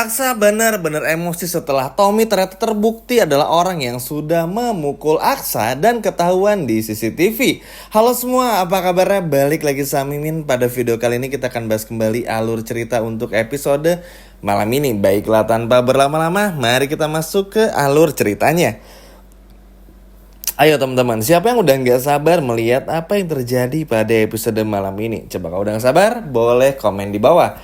Aksa benar-benar emosi setelah Tommy ternyata terbukti adalah orang yang sudah memukul Aksa dan ketahuan di CCTV. Halo semua, apa kabarnya? Balik lagi sama Mimin. Pada video kali ini kita akan bahas kembali alur cerita untuk episode malam ini. Baiklah, tanpa berlama-lama, mari kita masuk ke alur ceritanya. Ayo teman-teman, siapa yang udah gak sabar melihat apa yang terjadi pada episode malam ini? Coba kalau udah gak sabar, boleh komen di bawah.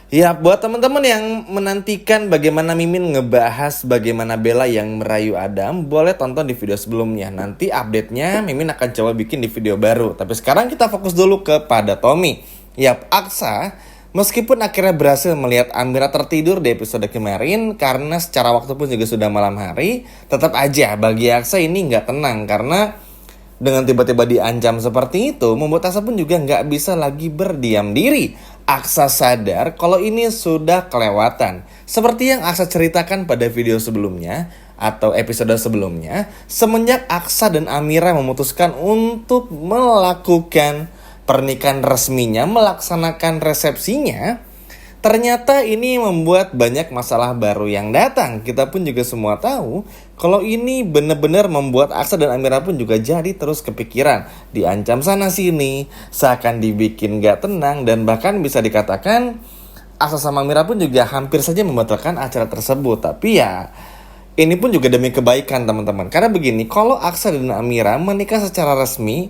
Ya, buat teman-teman yang menantikan bagaimana Mimin ngebahas bagaimana Bella yang merayu Adam, boleh tonton di video sebelumnya. Nanti update-nya Mimin akan coba bikin di video baru. Tapi sekarang kita fokus dulu kepada Tommy. Yap, Aksa meskipun akhirnya berhasil melihat Amira tertidur di episode kemarin karena secara waktu pun juga sudah malam hari, tetap aja bagi Aksa ini nggak tenang karena dengan tiba-tiba diancam seperti itu membuat Aksa pun juga nggak bisa lagi berdiam diri. Aksa sadar kalau ini sudah kelewatan. Seperti yang Aksa ceritakan pada video sebelumnya atau episode sebelumnya, semenjak Aksa dan Amira memutuskan untuk melakukan pernikahan resminya, melaksanakan resepsinya, ternyata ini membuat banyak masalah baru yang datang. Kita pun juga semua tahu kalau ini benar-benar membuat Aksa dan Amira pun juga jadi terus kepikiran. Diancam sana sini, seakan dibikin gak tenang, dan bahkan bisa dikatakan Aksa sama Amira pun juga hampir saja membatalkan acara tersebut. Tapi ya, ini pun juga demi kebaikan teman-teman. Karena begini, kalau Aksa dan Amira menikah secara resmi,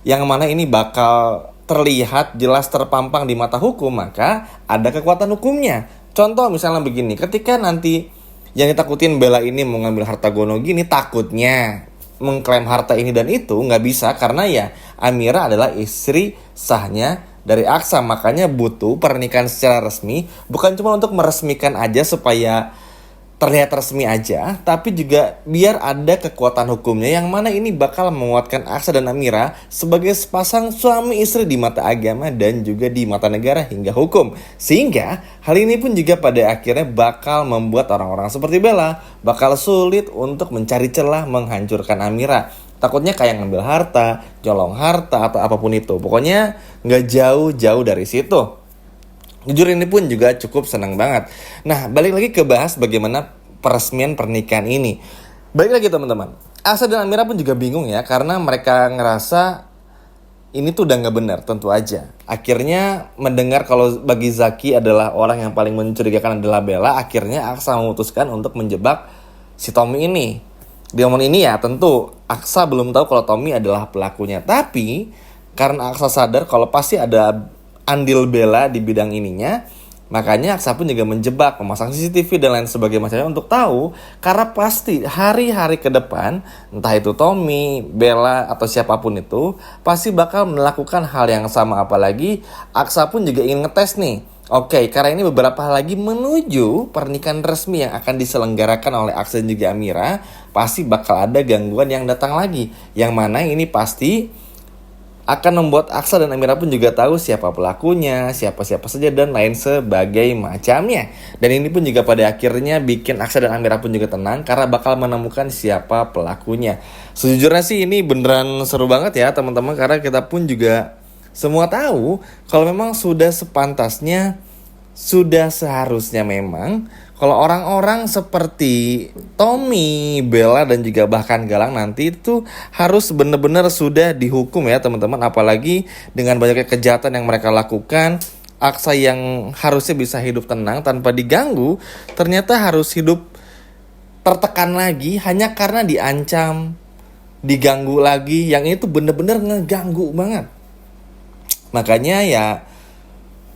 yang mana ini bakal terlihat jelas terpampang di mata hukum, maka ada kekuatan hukumnya. Contoh misalnya begini, ketika nanti yang ditakutin Bella ini mau ngambil harta Gono gini, takutnya mengklaim harta ini dan itu nggak bisa karena ya Amira adalah istri sahnya dari Aksa. Makanya butuh pernikahan secara resmi, bukan cuma untuk meresmikan aja supaya terlihat resmi aja, tapi juga biar ada kekuatan hukumnya yang mana ini bakal menguatkan Aksa dan Amira sebagai sepasang suami istri di mata agama dan juga di mata negara hingga hukum. Sehingga hal ini pun juga pada akhirnya bakal membuat orang-orang seperti Bella bakal sulit untuk mencari celah menghancurkan Amira. Takutnya kayak ngambil harta, colong harta atau apapun itu. Pokoknya gak jauh-jauh dari situ. Jujur ini pun juga cukup senang banget. Nah, balik lagi ke bahas bagaimana peresmian pernikahan ini. Balik lagi teman-teman, Aksa dan Amira pun juga bingung ya, karena mereka ngerasa ini tuh udah gak benar tentu aja. Akhirnya mendengar kalau bagi Zaki adalah orang yang paling mencurigakan adalah Bella, akhirnya Aksa memutuskan untuk menjebak si Tommy ini. Di momen ini ya tentu Aksa belum tahu kalau Tommy adalah pelakunya. Tapi karena Aksa sadar kalau pasti ada andil Bella di bidang ininya, makanya Aksa pun juga menjebak, memasang CCTV dan lain sebagainya macamnya untuk tahu, karena pasti hari-hari ke depan entah itu Tommy, Bella atau siapapun itu pasti bakal melakukan hal yang sama. Apalagi Aksa pun juga ingin ngetes nih. Oke, karena ini beberapa hal lagi menuju pernikahan resmi yang akan diselenggarakan oleh Aksa dan juga Amira, pasti bakal ada gangguan yang datang lagi, yang mana ini pasti akan membuat Aksa dan Amira pun juga tahu siapa pelakunya, siapa-siapa saja dan lain sebagai macamnya. Dan ini pun juga pada akhirnya bikin Aksa dan Amira pun juga tenang karena bakal menemukan siapa pelakunya. Sejujurnya sih ini beneran seru banget ya teman-teman, karena kita pun juga semua tahu kalau memang sudah sepantasnya, sudah seharusnya memang kalau orang-orang seperti Tommy, Bella dan juga bahkan Galang nanti itu harus benar-benar sudah dihukum ya teman-teman. Apalagi dengan banyaknya kejahatan yang mereka lakukan, Aksa yang harusnya bisa hidup tenang tanpa diganggu, ternyata harus hidup tertekan lagi hanya karena diancam, diganggu lagi, yang itu benar-benar ngeganggu banget. Makanya ya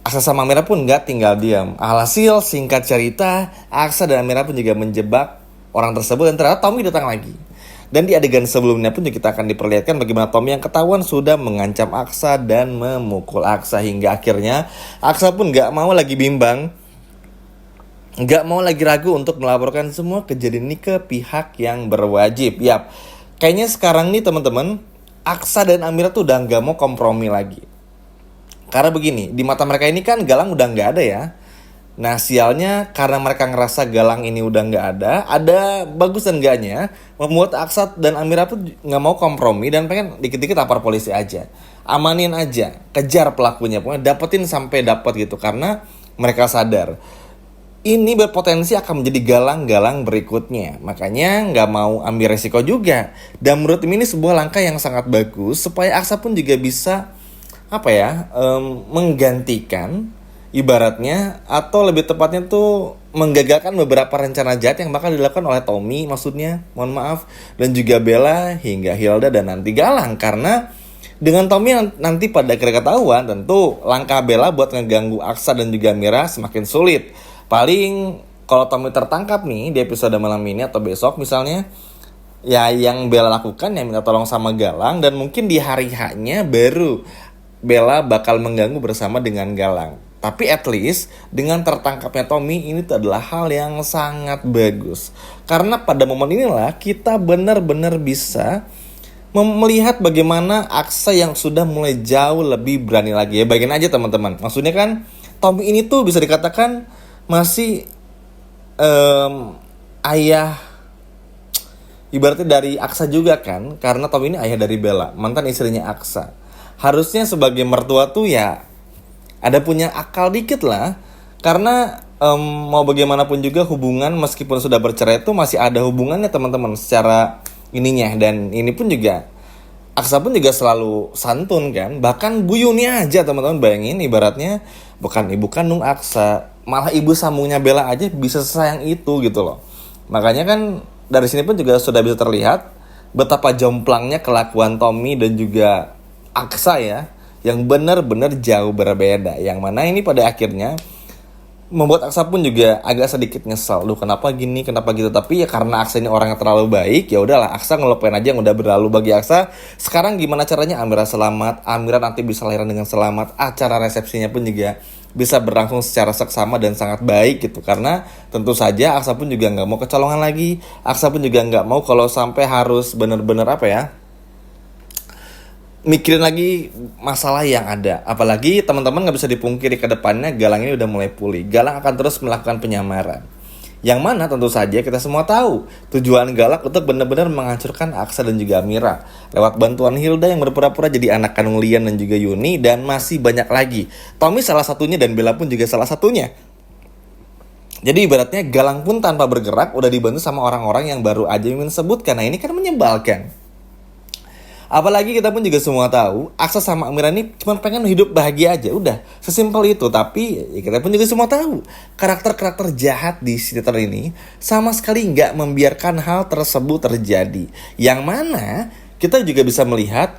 Aksa sama Amira pun gak tinggal diam. Alhasil singkat cerita, Aksa dan Amira pun juga menjebak orang tersebut dan ternyata Tommy datang lagi. Dan di adegan sebelumnya pun juga kita akan diperlihatkan bagaimana Tommy yang ketahuan sudah mengancam Aksa dan memukul Aksa. Hingga akhirnya Aksa pun gak mau lagi bimbang, gak mau lagi ragu untuk melaporkan semua kejadian ini ke pihak yang berwajib. Yap, kayaknya sekarang nih teman-teman, Aksa dan Amira tuh udah gak mau kompromi lagi. Karena begini, di mata mereka ini kan Galang udah gak ada ya. Nah sialnya karena mereka ngerasa Galang ini udah gak ada bagus dan gaknya, membuat Aksa dan Amira pun gak mau kompromi dan pengen dikit-dikit lapor polisi aja. Amanin aja, kejar pelakunya, pokoknya dapetin sampai dapet gitu. Karena mereka sadar ini berpotensi akan menjadi galang-galang berikutnya. Makanya nggak mau ambil resiko juga. Dan menurut ini sebuah langkah yang sangat bagus supaya Aksa pun juga bisa menggantikan ibaratnya, atau lebih tepatnya tuh menggagalkan beberapa rencana jahat yang bakal dilakukan oleh Tommy, maksudnya, mohon maaf, dan juga Bella hingga Hilda dan nanti Galang. Karena dengan Tommy nanti pada akhirnya ketahuan, tentu langkah Bella buat ngeganggu Aksa dan juga Mira semakin sulit. Paling kalau Tommy tertangkap nih di episode malam ini atau besok misalnya, ya yang Bella lakukan ya minta tolong sama Galang, dan mungkin di hari H-nya baru Bella bakal mengganggu bersama dengan Galang. Tapi at least dengan tertangkapnya Tommy ini tuh adalah hal yang sangat bagus. Karena pada momen inilah kita benar-benar bisa melihat bagaimana Aksa yang sudah mulai jauh lebih berani lagi. Ya bayangin aja teman-teman. Maksudnya kan Tommy ini tuh bisa dikatakan masih ayah ibaratnya dari Aksa juga kan. Karena Tommy ini ayah dari Bella, mantan istrinya Aksa. Harusnya sebagai mertua tuh ya ada punya akal dikit lah. Karena mau bagaimanapun juga hubungan meskipun sudah bercerai itu masih ada hubungannya teman-teman secara ininya. Dan ini pun juga Aksa pun juga selalu santun kan. Bahkan Bu Yuni aja teman-teman bayangin, ibaratnya bukan ibu kandung Aksa, malah ibu sambungnya Bella aja bisa sesayang itu gitu loh. Makanya kan dari sini pun juga sudah bisa terlihat betapa jomplangnya kelakuan Tommy dan juga Aksa ya, yang benar-benar jauh berbeda. Yang mana ini pada akhirnya membuat Aksa pun juga agak sedikit nyesel. Duh, kenapa gini, kenapa gitu. Tapi ya karena Aksa ini orang yang terlalu baik, ya udahlah Aksa ngelupain aja yang udah berlalu. Bagi Aksa sekarang gimana caranya Amira selamat, Amira nanti bisa lahiran dengan selamat, acara resepsinya pun juga bisa berlangsung secara seksama dan sangat baik gitu. Karena tentu saja Aksa pun juga nggak mau kecolongan lagi. Aksa pun juga nggak mau kalau sampai harus benar-benar mikirin lagi masalah yang ada. Apalagi teman-teman gak bisa dipungkiri ke depannya Galang ini udah mulai pulih. Galang akan terus melakukan penyamaran. Yang mana tentu saja kita semua tahu tujuan Galang untuk benar-benar menghancurkan Aksa dan juga Amira lewat bantuan Hilda yang berpura-pura jadi anak kandung Lian dan juga Yuni, dan masih banyak lagi. Tommy salah satunya dan Bella pun juga salah satunya. Jadi ibaratnya Galang pun tanpa bergerak udah dibantu sama orang-orang yang baru aja Mimin sebutkan. Nah ini kan menyebalkan. Apalagi kita pun juga semua tahu Aksa sama Amira ini cuma pengen hidup bahagia aja. Udah sesimpel itu. Tapi ya kita pun juga semua tahu karakter-karakter jahat di sinetron ini sama sekali gak membiarkan hal tersebut terjadi. Yang mana kita juga bisa melihat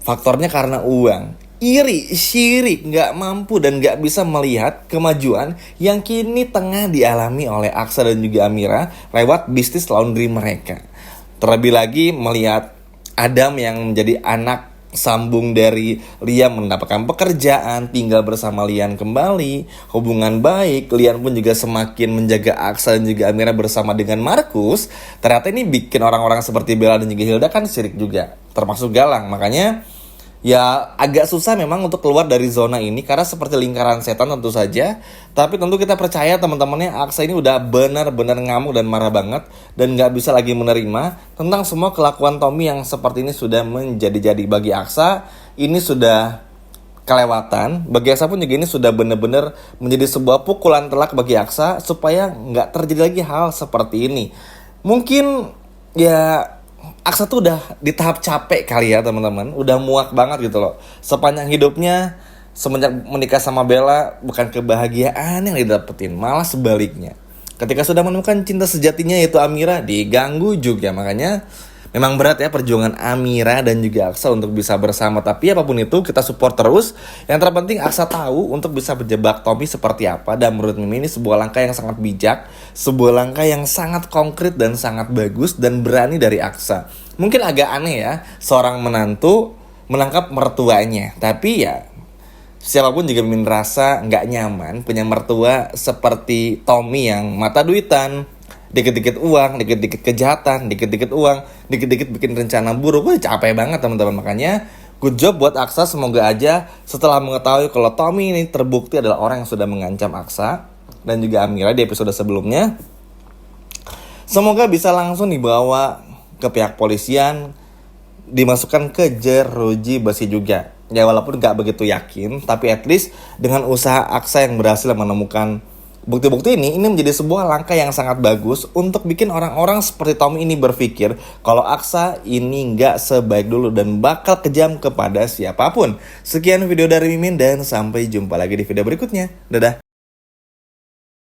faktornya karena uang, iri, syirik, gak mampu dan gak bisa melihat kemajuan yang kini tengah dialami oleh Aksa dan juga Amira lewat bisnis laundry mereka. Terlebih lagi melihat Adam yang menjadi anak sambung dari Lian mendapatkan pekerjaan, tinggal bersama Lian kembali, hubungan baik. Lian pun juga semakin menjaga Aksa dan juga Amira bersama dengan Markus. Ternyata ini bikin orang-orang seperti Bella dan juga Hilda kan sirik juga, termasuk Galang. Makanya ya agak susah memang untuk keluar dari zona ini karena seperti lingkaran setan tentu saja. Tapi tentu kita percaya teman-temannya Aksa ini udah benar-benar ngamuk dan marah banget dan gak bisa lagi menerima tentang semua kelakuan Tommy yang seperti ini sudah menjadi-jadi. Bagi Aksa ini sudah kelewatan. Bagi Aksa pun juga ini sudah benar-benar menjadi sebuah pukulan telak bagi Aksa supaya gak terjadi lagi hal seperti ini. Mungkin ya Aksa tuh udah di tahap capek kali ya teman-teman. Udah muak banget gitu loh. Sepanjang hidupnya semenjak menikah sama Bella bukan kebahagiaan yang didapetin, malah sebaliknya. Ketika sudah menemukan cinta sejatinya yaitu Amira, diganggu juga. Makanya memang berat ya perjuangan Amira dan juga Aksa untuk bisa bersama. Tapi apapun itu kita support terus. Yang terpenting Aksa tahu untuk bisa berjebak Tommy seperti apa. Dan menurut Mimi ini sebuah langkah yang sangat bijak, sebuah langkah yang sangat konkret dan sangat bagus dan berani dari Aksa. Mungkin agak aneh ya seorang menantu menangkap mertuanya. Tapi ya siapapun juga Mimin rasa gak nyaman punya mertua seperti Tommy yang mata duitan, dikit-dikit uang, dikit-dikit kejahatan, dikit-dikit uang, dikit-dikit bikin rencana buruk. Wah capek banget teman-teman. Makanya good job buat Aksa. Semoga aja setelah mengetahui kalau Tommy ini terbukti adalah orang yang sudah mengancam Aksa dan juga Amira di episode sebelumnya, semoga bisa langsung dibawa ke pihak polisian, dimasukkan ke jeruji besi juga. Ya walaupun gak begitu yakin, tapi at least dengan usaha Aksa yang berhasil menemukan Bukti-bukti ini menjadi sebuah langkah yang sangat bagus untuk bikin orang-orang seperti Tommy ini berpikir kalau Aksa ini nggak sebaik dulu dan bakal kejam kepada siapapun. Sekian video dari Mimin dan sampai jumpa lagi di video berikutnya. Dadah.